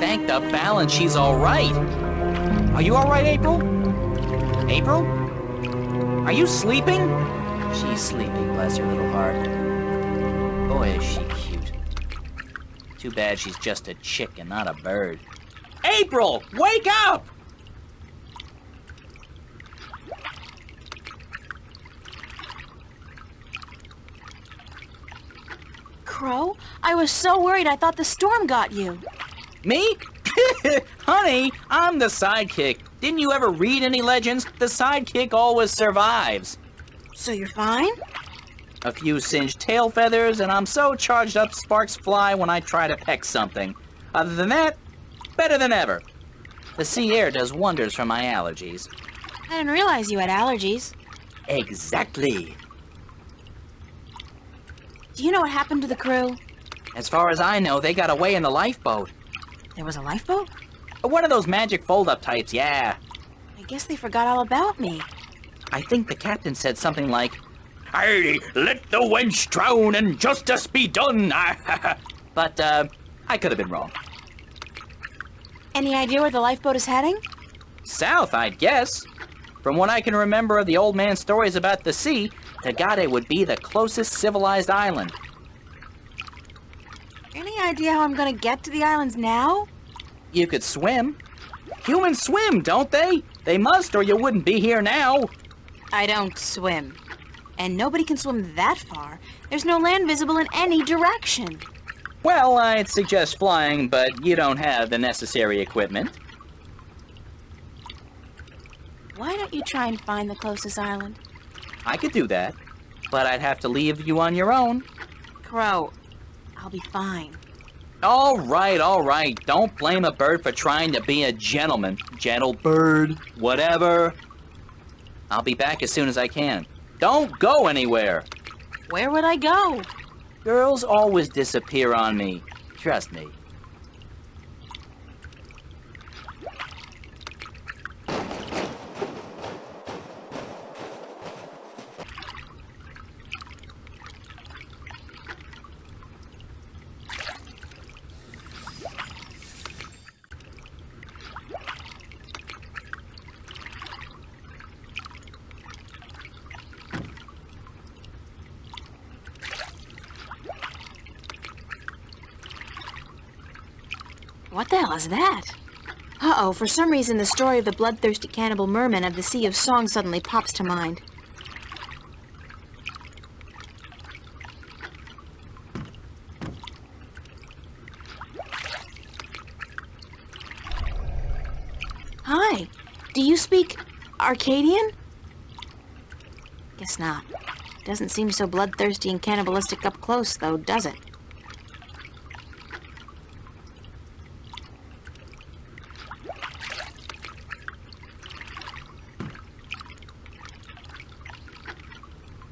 thank the balance she's all right. Are you all right, April? April? Are you sleeping? She's sleeping, bless her little heart. Boy, is she cute. Too bad she's just a chick and not a bird. April, wake up! Crow, I was so worried I thought the storm got you. Me? Honey, I'm the sidekick. Didn't you ever read any legends? The sidekick always survives. So you're fine? A few singed tail feathers, and I'm so charged up sparks fly when I try to peck something. Other than that, better than ever. The sea air does wonders for my allergies. I didn't realize you had allergies. Exactly. Do you know what happened to the crew? As far as I know, they got away in the lifeboat. There was a lifeboat? One of those magic fold-up types, yeah. I guess they forgot all about me. I think the captain said something like, "Hey, let the wench drown and justice be done." But, I could have been wrong. Any idea where the lifeboat is heading? South, I'd guess. From what I can remember of the old man's stories about the sea, Tagade would be the closest civilized island. Any idea how I'm gonna get to the islands now? You could swim. Humans swim, don't they? They must, or you wouldn't be here now. I don't swim. And nobody can swim that far. There's no land visible in any direction. Well, I'd suggest flying, but you don't have the necessary equipment. Why don't you try and find the closest island? I could do that, but I'd have to leave you on your own. Crow, I'll be fine. All right. Don't blame a bird for trying to be a gentleman. Gentle bird, whatever. I'll be back as soon as I can. Don't go anywhere. Where would I go? Girls always disappear on me. Trust me. What the hell is that? Uh-oh, for some reason the story of the bloodthirsty cannibal merman of the Sea of Song suddenly pops to mind. Hi, do you speak Arcadian? Guess not. Doesn't seem so bloodthirsty and cannibalistic up close, though, does it?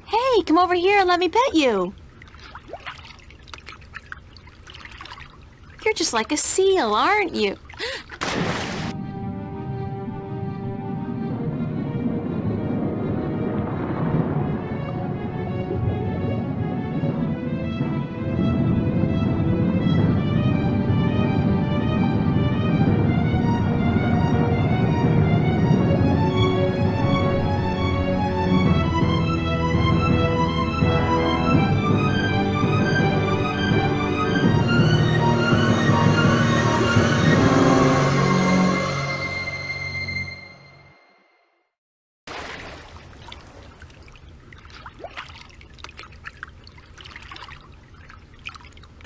Hey, come over here and let me pet you. You're just like a seal, aren't you?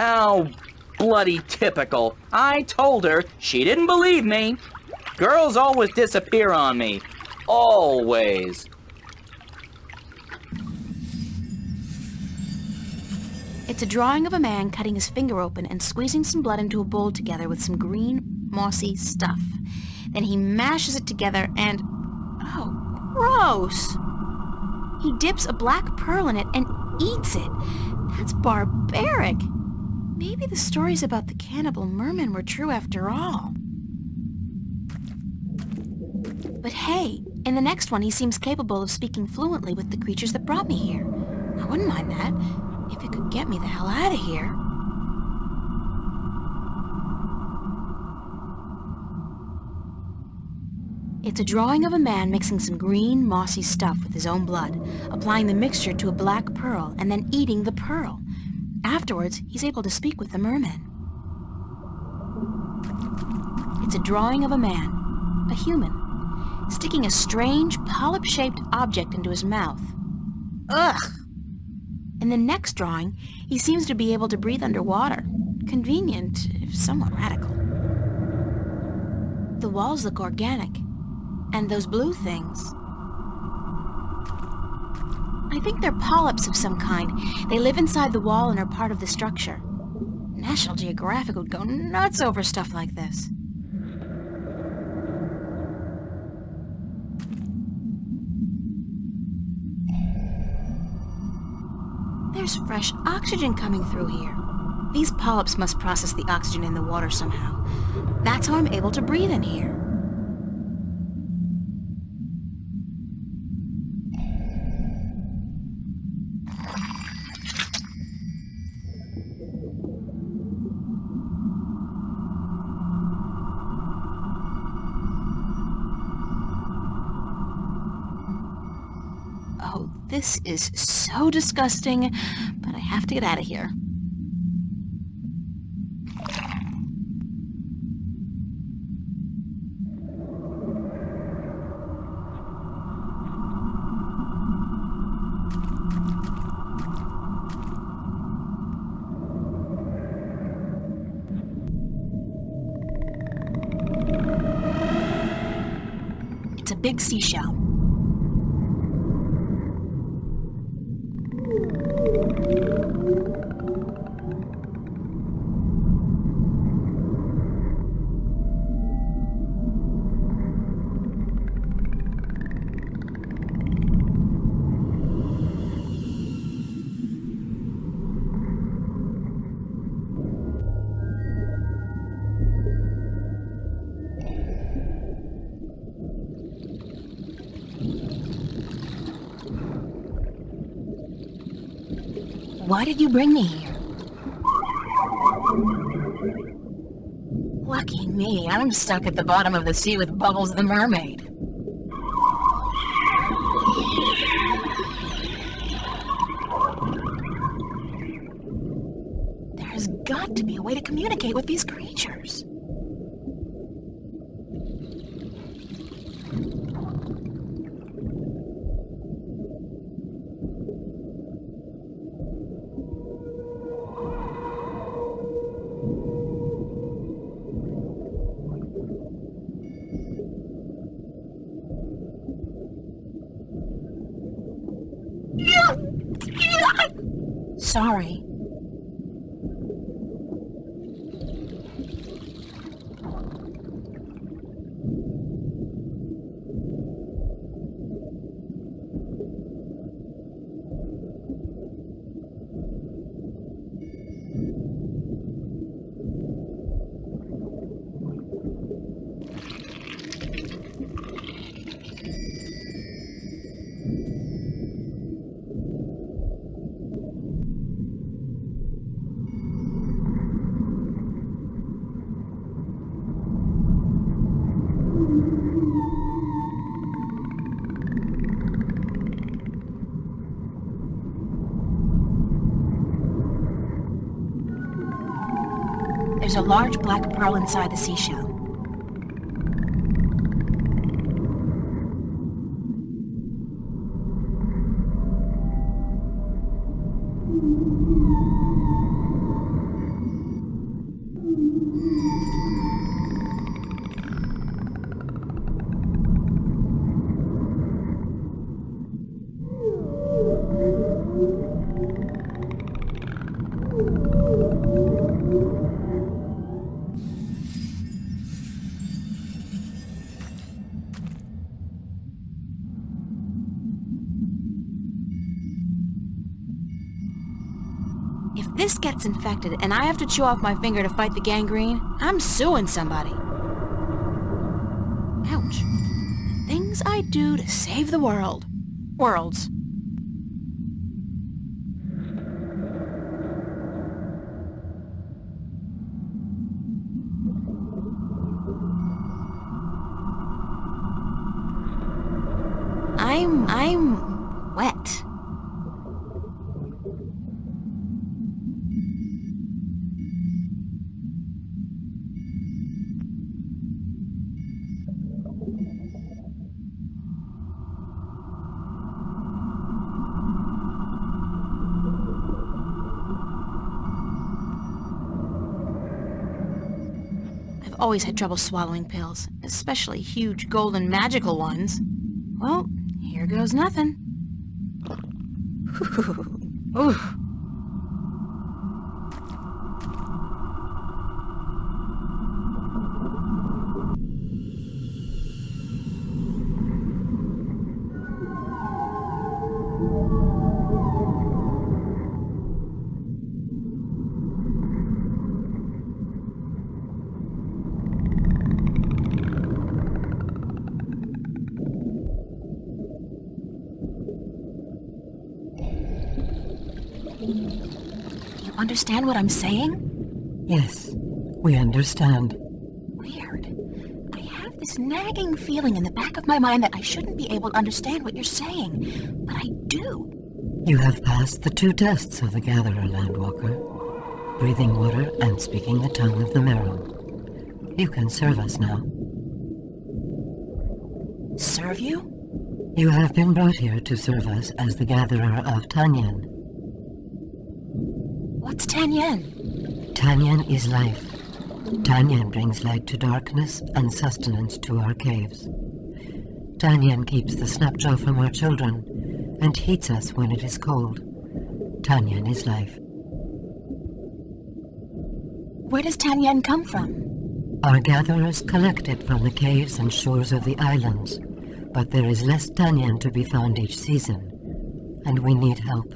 Oh, bloody typical. I told her. She didn't believe me. Girls always disappear on me. Always. It's a drawing of a man cutting his finger open and squeezing some blood into a bowl together with some green, mossy stuff. Then he mashes it together and... oh, gross! He dips a black pearl in it and eats it. That's barbaric. Maybe the stories about the cannibal merman were true after all. But hey, in the next one he seems capable of speaking fluently with the creatures that brought me here. I wouldn't mind that, if it could get me the hell out of here. It's a drawing of a man mixing some green, mossy stuff with his own blood, applying the mixture to a black pearl, and then eating the pearl. Afterwards, he's able to speak with the merman. It's a drawing of a man, a human, sticking a strange, polyp-shaped object into his mouth. Ugh! In the next drawing, he seems to be able to breathe underwater. Convenient, if somewhat radical. The walls look organic. And those blue things, I think they're polyps of some kind. They live inside the wall and are part of the structure. National Geographic would go nuts over stuff like this. There's fresh oxygen coming through here. These polyps must process the oxygen in the water somehow. That's how I'm able to breathe in here. Oh, this is so disgusting, but I have to get out of here. It's a big seashell. Why did you bring me here? Lucky me, I'm stuck at the bottom of the sea with Bubbles the mermaid. There's got to be a way to communicate with these creatures. Sorry. There's a large black pearl inside the seashell. If this gets infected and I have to chew off my finger to fight the gangrene, I'm suing somebody. Ouch. The things I do to save the world. Worlds. I'm wet. I've always had trouble swallowing pills, especially huge golden magical ones. Well, here goes nothing. Ooh. You understand what I'm saying? Yes, we understand. Weird. I have this nagging feeling in the back of my mind that I shouldn't be able to understand what you're saying, but I do. You have passed the 2 tests of the Gatherer, Landwalker. Breathing water and speaking the tongue of the Merom. You can serve us now. Serve you? You have been brought here to serve us as the Gatherer of Tanyan. What's Tanyan? Tanyan is life. Tanyan brings light to darkness and sustenance to our caves. Tanyan keeps the snapjaw from our children and heats us when it is cold. Tanyan is life. Where does Tanyan come from? Our gatherers collect it from the caves and shores of the islands, but there is less Tanyan to be found each season, and we need help.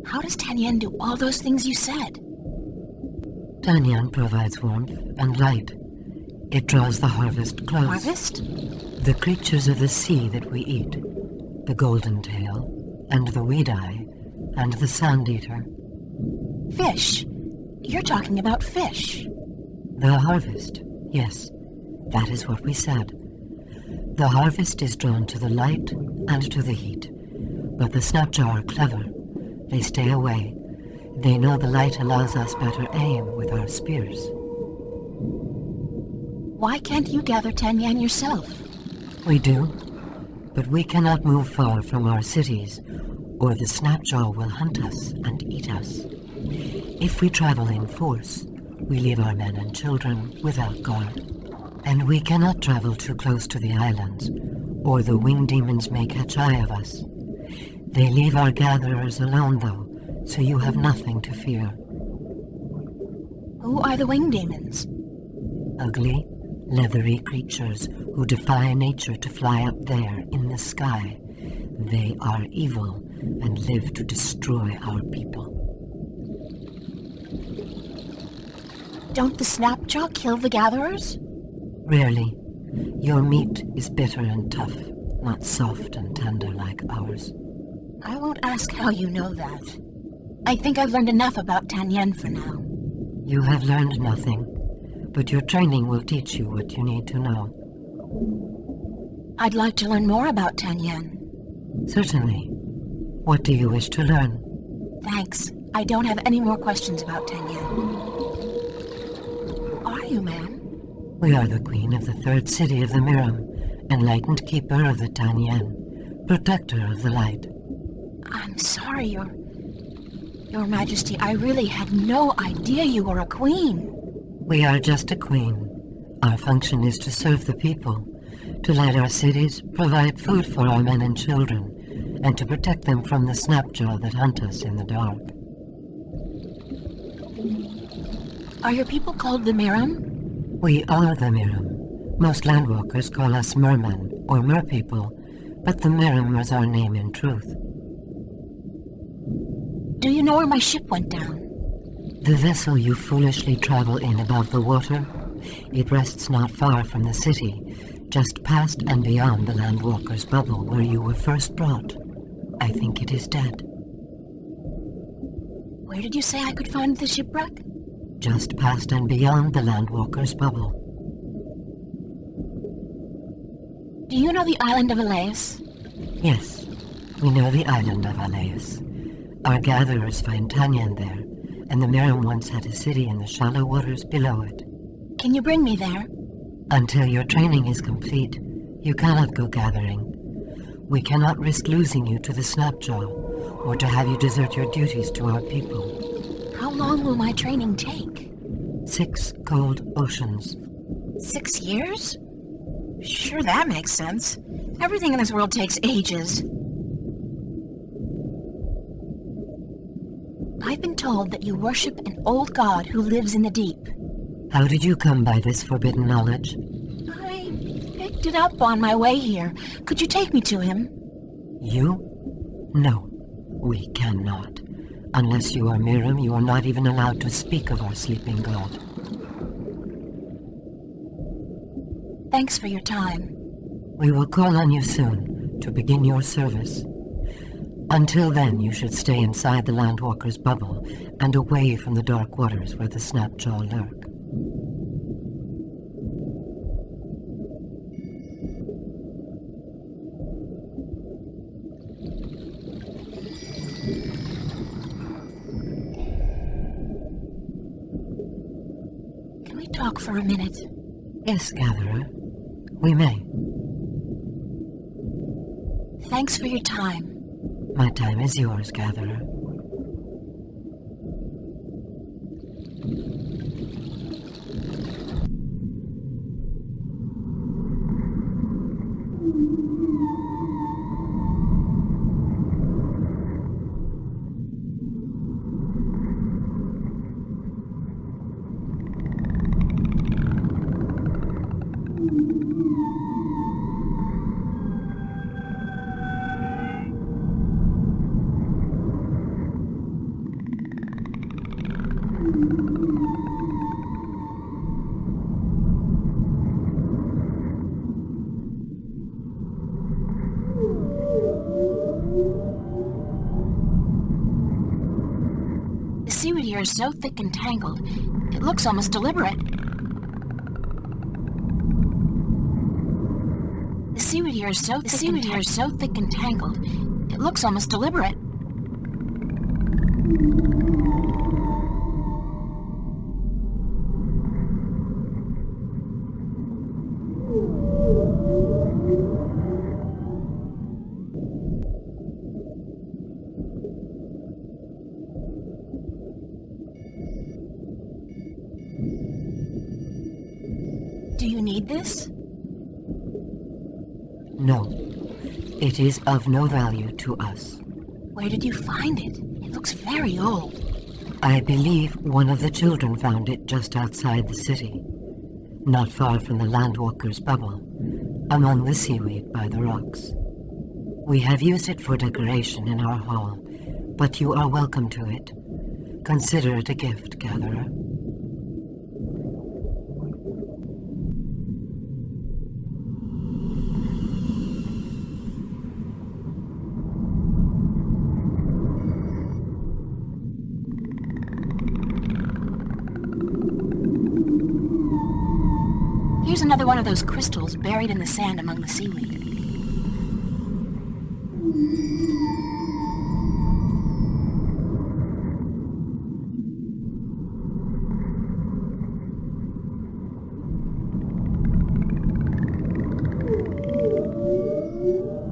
How does Tanyan do all those things you said? Tanyan provides warmth and light. It draws the harvest close. Harvest? The creatures of the sea that we eat. The golden tail, and the weed-eye, and the sand-eater. Fish. You're talking about fish. The harvest, yes. That is what we said. The harvest is drawn to the light and to the heat. But the snapjaw are clever. They stay away. They know the light allows us better aim with our spears. Why can't you gather Tanyan yourself? We do, but we cannot move far from our cities, or the snapjaw will hunt us and eat us. If we travel in force, we leave our men and children without guard. And we cannot travel too close to the islands, or the winged demons may catch eye of us. They leave our gatherers alone, though, so you have nothing to fear. Who are the winged demons? Ugly, leathery creatures who defy nature to fly up there in the sky. They are evil and live to destroy our people. Don't the snapjaw kill the gatherers? Rarely. Your meat is bitter and tough, not soft and tender like ours. I won't ask how you know that. I think I've learned enough about Tanyan for now. You have learned nothing, but your training will teach you what you need to know. I'd like to learn more about Tanyan. Certainly. What do you wish to learn? Thanks. I don't have any more questions about Tanyan. Who are you, ma'am? We are the queen of the 3rd city of the Miram, enlightened keeper of the Tanyan, protector of the light. I'm sorry, Your Majesty, I really had no idea you were a queen. We are just a queen. Our function is to serve the people, to light our cities, provide food for our men and children, and to protect them from the snapjaw that hunt us in the dark. Are your people called the Miram? We are the Miram. Most landwalkers call us mermen, or merpeople, but the Miram was our name in truth. Do you know where my ship went down? The vessel you foolishly travel in above the water, it rests not far from the city, just past and beyond the landwalker's bubble where you were first brought. I think it is dead. Where did you say I could find the shipwreck? Just past and beyond the landwalker's bubble. Do you know the island of Elias? Yes, we know the island of Alais. Our gatherers find Tanyan there, and the Merim once had a city in the shallow waters below it. Can you bring me there? Until your training is complete, you cannot go gathering. We cannot risk losing you to the Snapjaw, or to have you desert your duties to our people. How long will my training take? 6 cold oceans. 6 years? Sure, that makes sense. Everything in this world takes ages. I've been told that you worship an old god who lives in the deep. How did you come by this forbidden knowledge? I picked it up on my way here. Could you take me to him? You? No, we cannot. Unless you are Miriam, you are not even allowed to speak of our sleeping god. Thanks for your time. We will call on you soon to begin your service. Until then, you should stay inside the Landwalker's bubble and away from the dark waters where the Snapjaw lurk. Can we talk for a minute? Yes, Gatherer. We may. Thanks for your time. My time is yours, Gatherer. The seaweed here is so thick and tangled, it looks almost deliberate. The seaweed here is so thick and tangled, it looks almost deliberate. Do you need this? No. It is of no value to us. Where did you find it? It looks very old. I believe one of the children found it just outside the city, not far from the Landwalker's bubble, among the seaweed by the rocks. We have used it for decoration in our hall, but you are welcome to it. Consider it a gift, Gatherer. Here's another one of those crystals buried in the sand among the seaweed.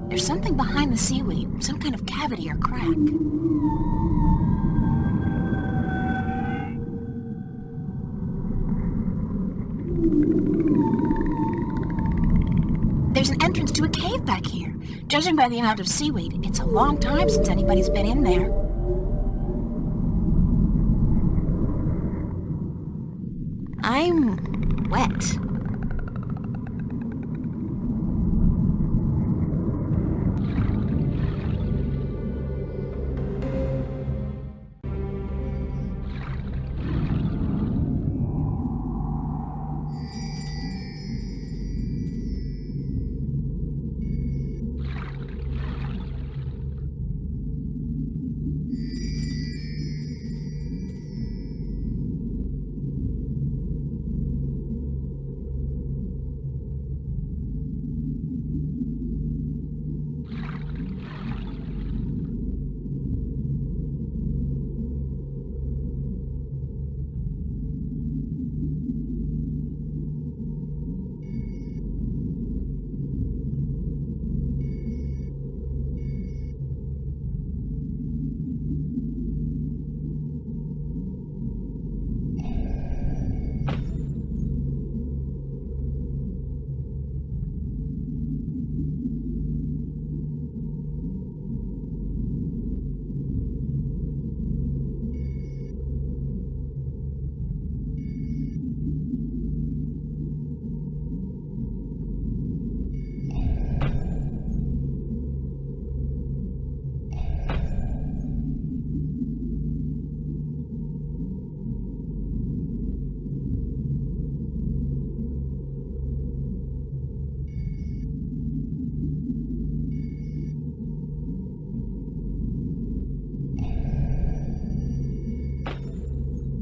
There's something behind the seaweed, some kind of cavity or crack. There's an entrance to a cave back here. Judging by the amount of seaweed, it's a long time since anybody's been in there. I'm wet.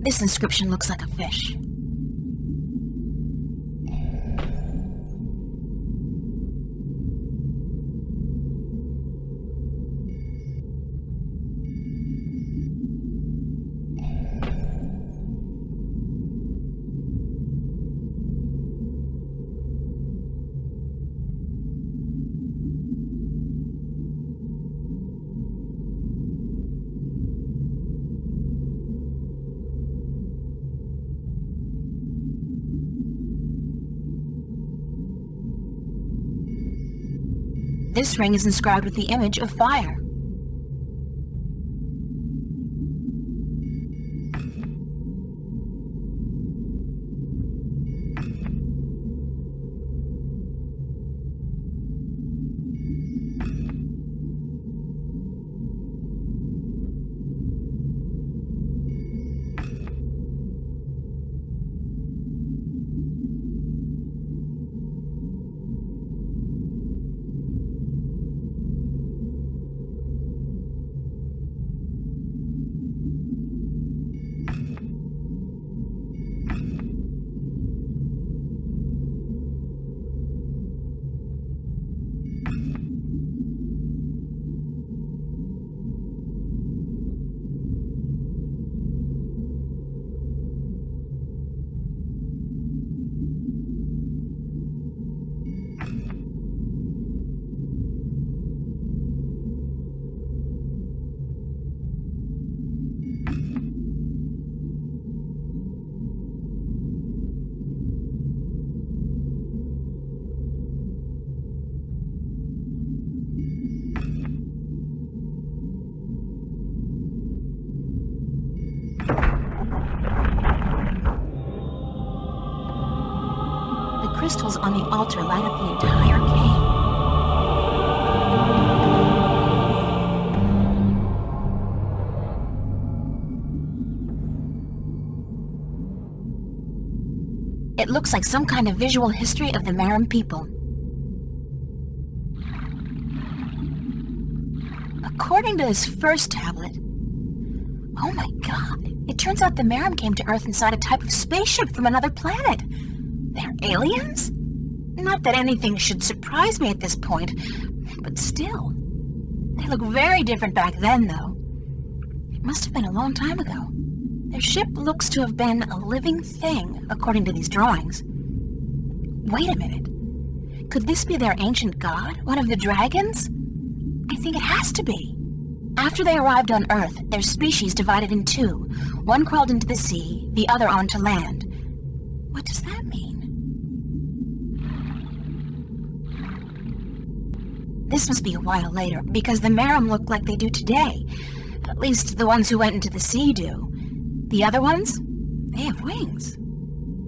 This inscription looks like a fish. This ring is inscribed with the image of fire. The crystals on the altar light up the entire cave. It looks like some kind of visual history of the Maram people. According to this first tablet, oh my god, it turns out the Maram came to Earth inside a type of spaceship from another planet. They're aliens? Not that anything should surprise me at this point, but still. They look very different back then, though. It must have been a long time ago. Their ship looks to have been a living thing, according to these drawings. Wait a minute. Could this be their ancient god? One of the dragons? I think it has to be. After they arrived on Earth, their species divided in two. One crawled into the sea, the other onto land. What does that mean? This must be a while later, because the Maram look like they do today. At least the ones who went into the sea do. The other ones? They have wings.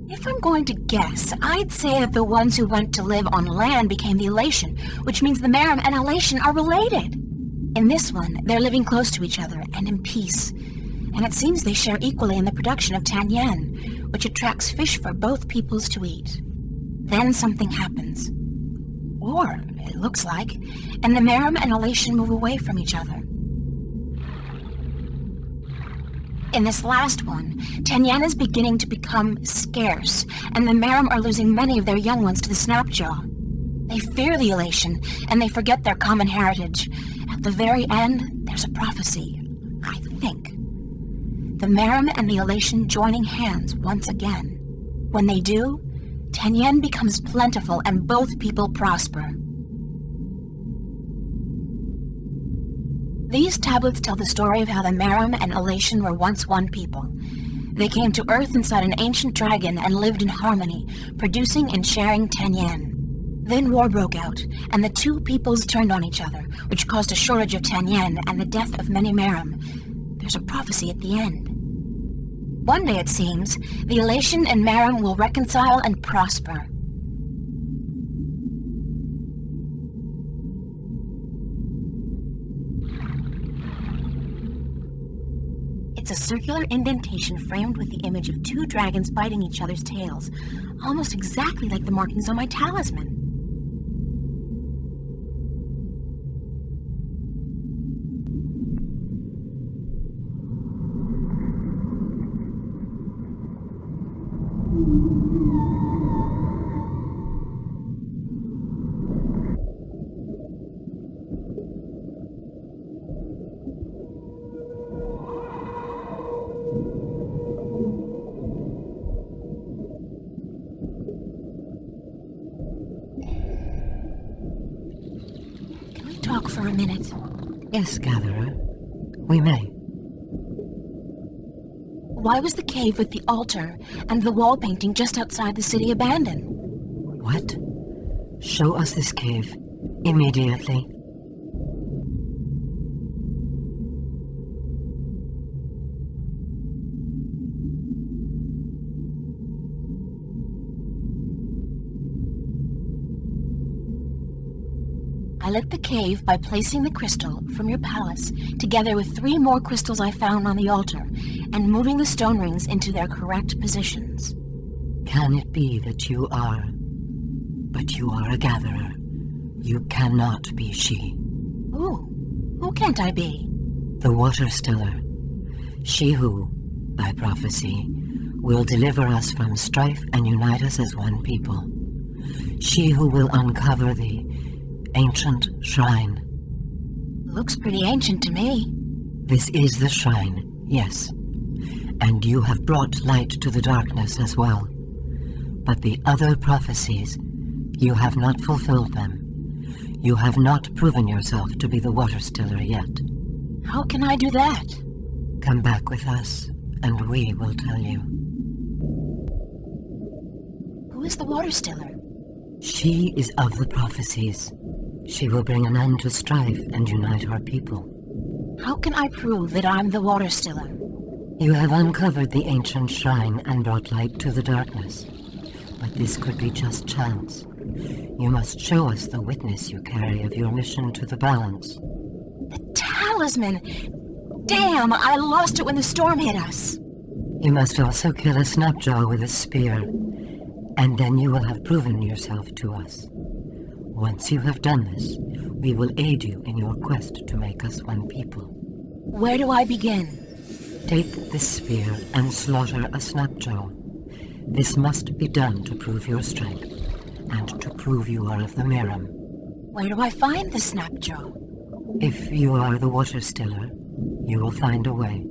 If I'm going to guess, I'd say that the ones who went to live on land became the Elation, which means the Maram and Elation are related. In this one, they're living close to each other and in peace. And it seems they share equally in the production of tan yen, which attracts fish for both peoples to eat. Then something happens. Or, it looks like, and the Maram and Elation move away from each other. In this last one, tan yen is beginning to become scarce, and the Maram are losing many of their young ones to the Snapjaw. They fear the Elation, and they forget their common heritage. At the very end, there's a prophecy, I think. The Maram and the Elation joining hands once again. When they do, tan yen becomes plentiful and both people prosper. These tablets tell the story of how the Maram and Elation were once one people. They came to Earth inside an ancient dragon and lived in harmony, producing and sharing tan yen. Then war broke out, and the two peoples turned on each other, which caused a shortage of tan yen and the death of many Maram. There's a prophecy at the end. One day, it seems, the Elation and Maram will reconcile and prosper. It's a circular indentation framed with the image of two dragons biting each other's tails, almost exactly like the markings on my talisman. Can we talk for a minute? Yes, Gatherer. We may. Why was the cave with the altar and the wall painting just outside the city abandoned? What? Show us this cave. Immediately. I lit the cave by placing the crystal from your palace together with 3 more crystals I found on the altar and moving the stone rings into their correct positions. Can it be that you are... But you are a gatherer. You cannot be she. Who can't I be? The Water Stiller. She who, by prophecy, will deliver us from strife and unite us as one people. She who will uncover the ancient shrine. Looks pretty ancient to me. This is the shrine, yes. And you have brought light to the darkness as well. But the other prophecies, you have not fulfilled them. You have not proven yourself to be the Water Stiller yet. How can I do that? Come back with us, and we will tell you. Who is the Water Stiller? She is of the prophecies. She will bring an end to strife and unite our people. How can I prove that I'm the Water Stiller? You have uncovered the ancient shrine and brought light to the darkness. But this could be just chance. You must show us the witness you carry of your mission to the balance. The talisman! Damn, I lost it when the storm hit us. You must also kill a Snapjaw with a spear, and then you will have proven yourself to us. Once you have done this, we will aid you in your quest to make us one people. Where do I begin? Take this spear and slaughter a Snapjaw. This must be done to prove your strength, and to prove you are of the Miram. Where do I find the Snapjaw? If you are the Water Stiller, you will find a way.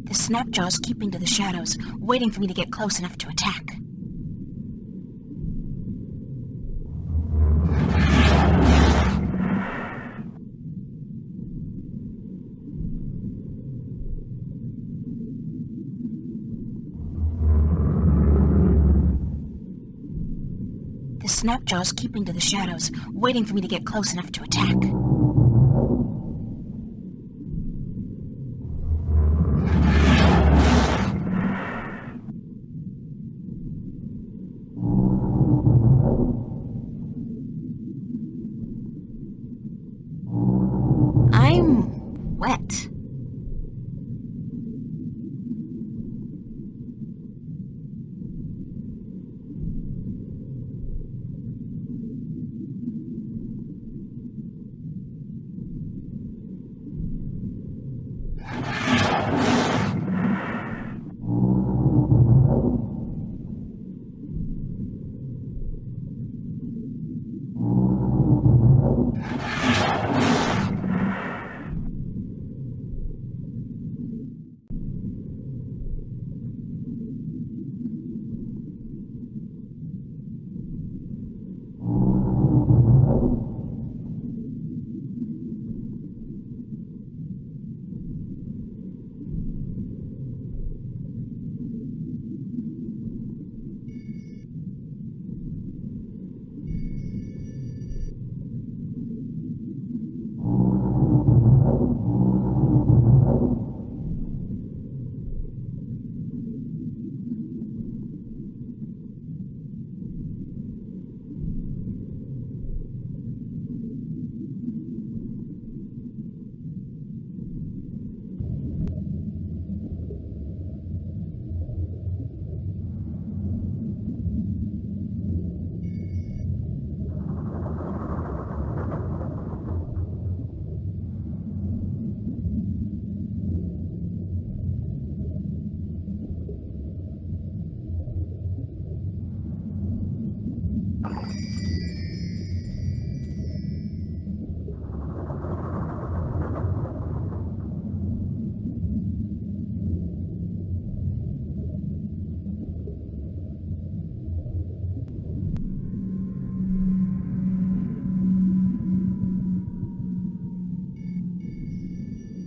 The Snapjaw's keeping to the shadows, waiting for me to get close enough to attack. The Snapjaw's keeping to the shadows, waiting for me to get close enough to attack. I'm wet.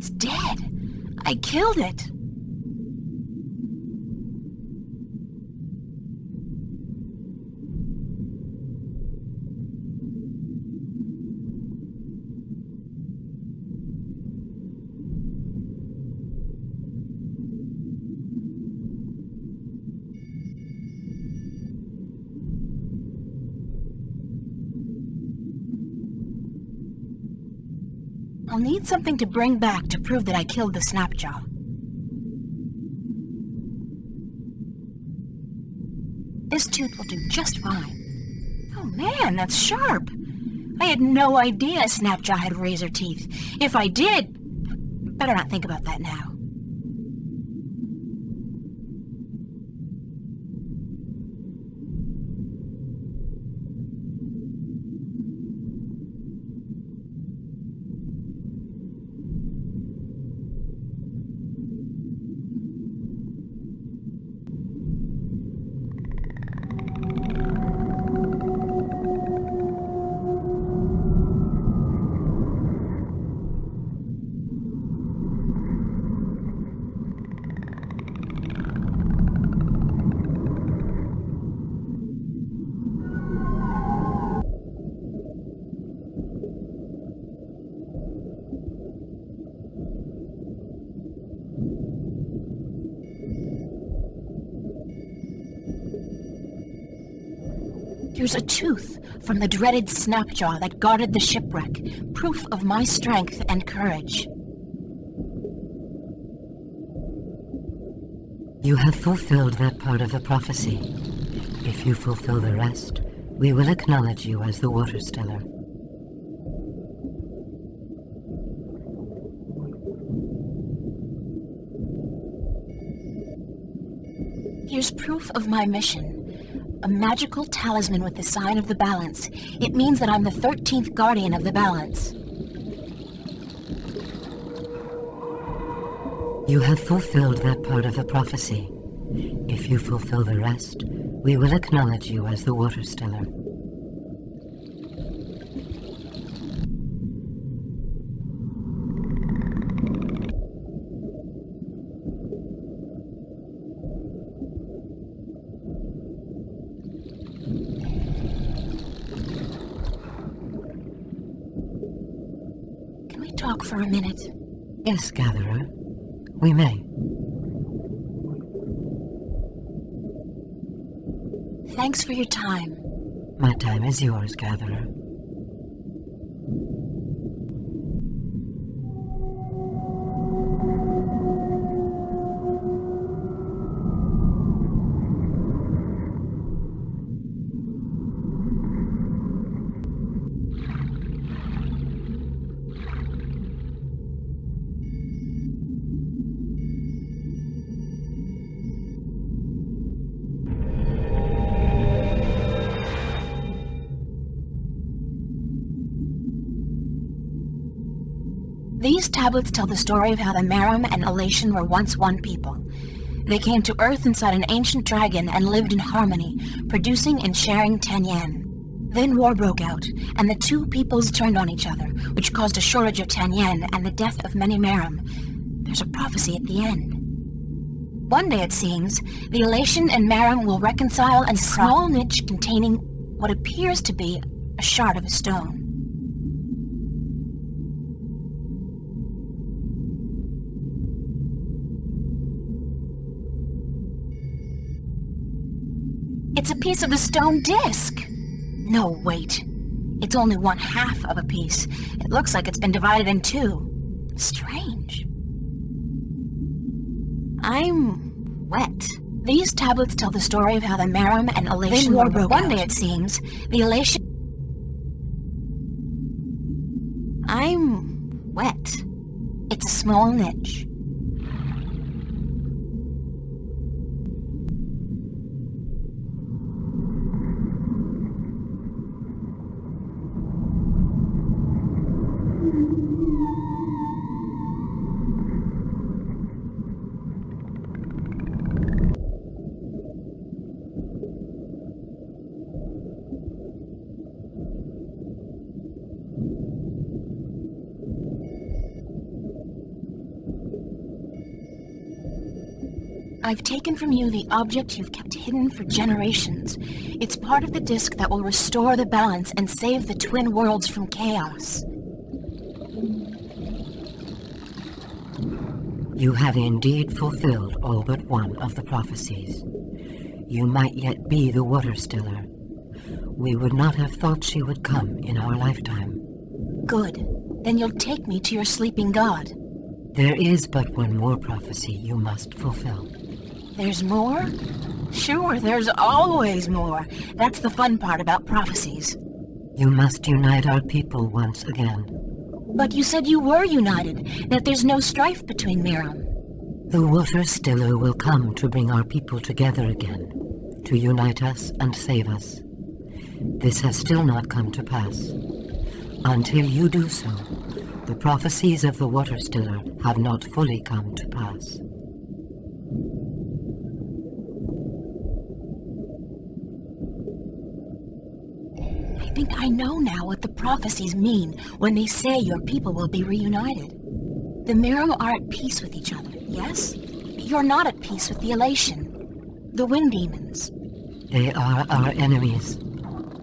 It's dead. I killed it. I'll need something to bring back to prove that I killed the Snapjaw. This tooth will do just fine. Oh man, that's sharp! I had no idea Snapjaw had razor teeth. If I did, better not think about that now. Here's a tooth from the dreaded Snapjaw that guarded the shipwreck, proof of my strength and courage. You have fulfilled that part of the prophecy. If you fulfill the rest, we will acknowledge you as the Water Stellar. Here's proof of my mission. A magical talisman with the sign of the balance. It means that I'm the 13th guardian of the balance. You have fulfilled that part of the prophecy. If you fulfill the rest, we will acknowledge you as the Water Stellar. Talk for a minute. Yes, Gatherer. We may. Thanks for your time. My time is yours, Gatherer. These tablets tell the story of how the Merum and Elation were once one people. They came to Earth inside an ancient dragon and lived in harmony, producing and sharing Tanyan. Then war broke out, and the two peoples turned on each other, which caused a shortage of Tanyan and the death of many Merum. There's a prophecy at the end. One day, it seems, the Elation and Merum will reconcile in a small niche containing what appears to be a shard of a stone. It's a piece of the stone disc. No, wait. It's only one half of a piece. It looks like it's been divided in two. Strange. I'm wet. These tablets tell the story of how the Merum and Elation war broke out. One day, it seems, the Elation... I'm wet. It's a small niche. I've taken from you the object you've kept hidden for generations. It's part of the disk that will restore the balance and save the twin worlds from chaos. You have indeed fulfilled all but one of the prophecies. You might yet be the Water Stiller. We would not have thought she would come in our lifetime. Good. Then you'll take me to your sleeping god. There is but one more prophecy you must fulfill. There's more? Sure, there's always more. That's the fun part about prophecies. You must unite our people once again. But you said you were united, that there's no strife between Miram. The Water Stiller will come to bring our people together again, to unite us and save us. This has still not come to pass. Until you do so, the prophecies of the Water Stiller have not fully come to pass. I think I know now what the prophecies mean when they say your people will be reunited. The Miram are at peace with each other, yes? You're not at peace with the Elation, the Wind Demons. They are our enemies.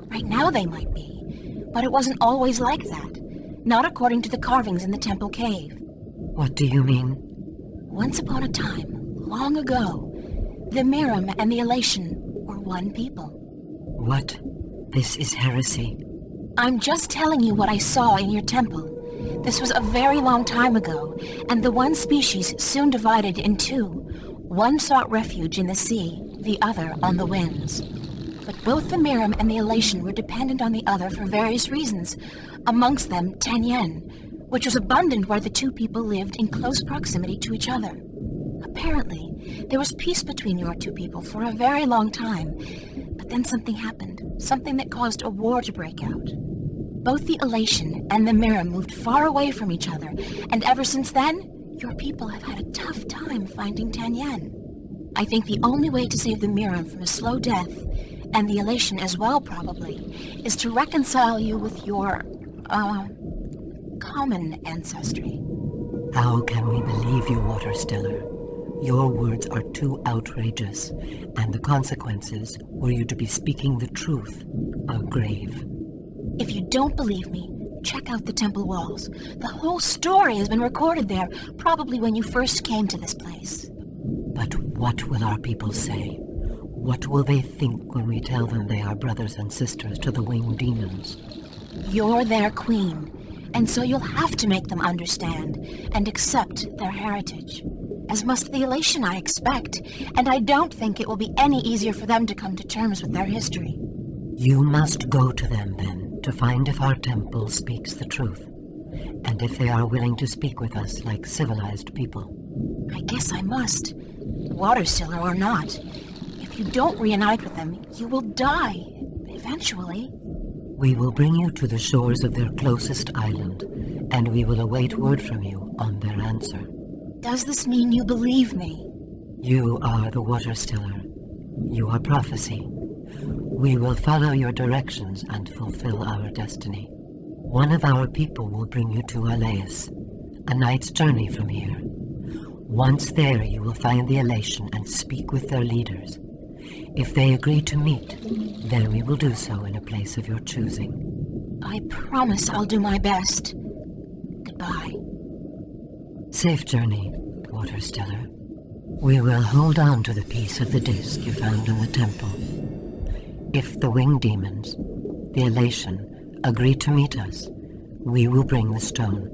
Right now they might be, but it wasn't always like that. Not according to the carvings in the Temple Cave. What do you mean? Once upon a time, long ago, the Miram and the Elation were one people. What? This is heresy. I'm just telling you what I saw in your temple. This was a very long time ago, and the one species soon divided in two. One sought refuge in the sea, the other on the winds. But both the Miram and the Elation were dependent on the other for various reasons, amongst them Tanyen, which was abundant where the two people lived in close proximity to each other. Apparently, there was peace between your two people for a very long time, but then something happened, something that caused a war to break out. Both the Elation and the Miram moved far away from each other, and ever since then, your people have had a tough time finding Tanyen. I think the only way to save the Miram from a slow death, and the Elation as well probably, is to reconcile you with your, common ancestry. How can we believe you, Water Stiller? Your words are too outrageous, and the consequences, were you to be speaking the truth, are grave. If you don't believe me, check out the temple walls. The whole story has been recorded there, probably when you first came to this place. But what will our people say? What will they think when we tell them they are brothers and sisters to the winged demons? You're their queen, and so you'll have to make them understand and accept their heritage. As must the Elation, I expect, and I don't think it will be any easier for them to come to terms with their history. You must go to them, then, to find if our temple speaks the truth, and if they are willing to speak with us like civilized people. I guess I must, Water Stiller or not. If you don't reunite with them, you will die, eventually. We will bring you to the shores of their closest island, and we will await word from you on their answer. Does this mean you believe me? You are the Water Stiller. You are prophecy. We will follow your directions and fulfill our destiny. One of our people will bring you to Alais, a night's journey from here. Once there, you will find the Elation and speak with their leaders. If they agree to meet, then we will do so in a place of your choosing. I promise I'll do my best. Goodbye. Safe journey, Water Stiller. We will hold on to the piece of the disc you found in the temple. If the winged demons, the Elation, agree to meet us, we will bring the stone.